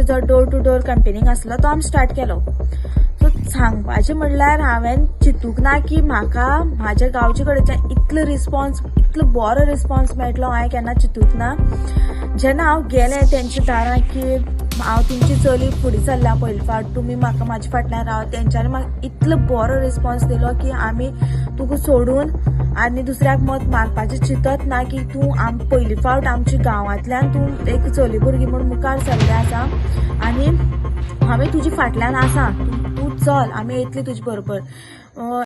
आमचो जो door to door campaigning आसलो तो आमी स्टार्ट केलो. सो सांगपाचें म्हणल्यार हांवें चिंतूंक ना की म्हाका म्हाज्या गांवचे कडेच्यान इतलो बरो रिस्पॉन्स मेळटलो हांवें केन्ना चिंतूंक ना. जेन्ना हांव गेलें तेंच्या दारां की हांव तुमची चली फुडें चल्ल्या पयले फावट, तुमी म्हाका म्हाज्या फाटल्यान राव, तेंच्यांनी म्हाका इतलो बरो रिस्पॉन्स दिलो की आमी तुका सोडून आनी दुसऱ्याक मत मारपाचें चिंतत ना की तूं पयली फावट आमच्या गांवांतल्यान तूं एक चली भुरगी म्हूण मुखार सरलें आसा आनी आमी तुज्या फाटल्यान आसा, तूं चल, आमी येतली तुजे बरोबर.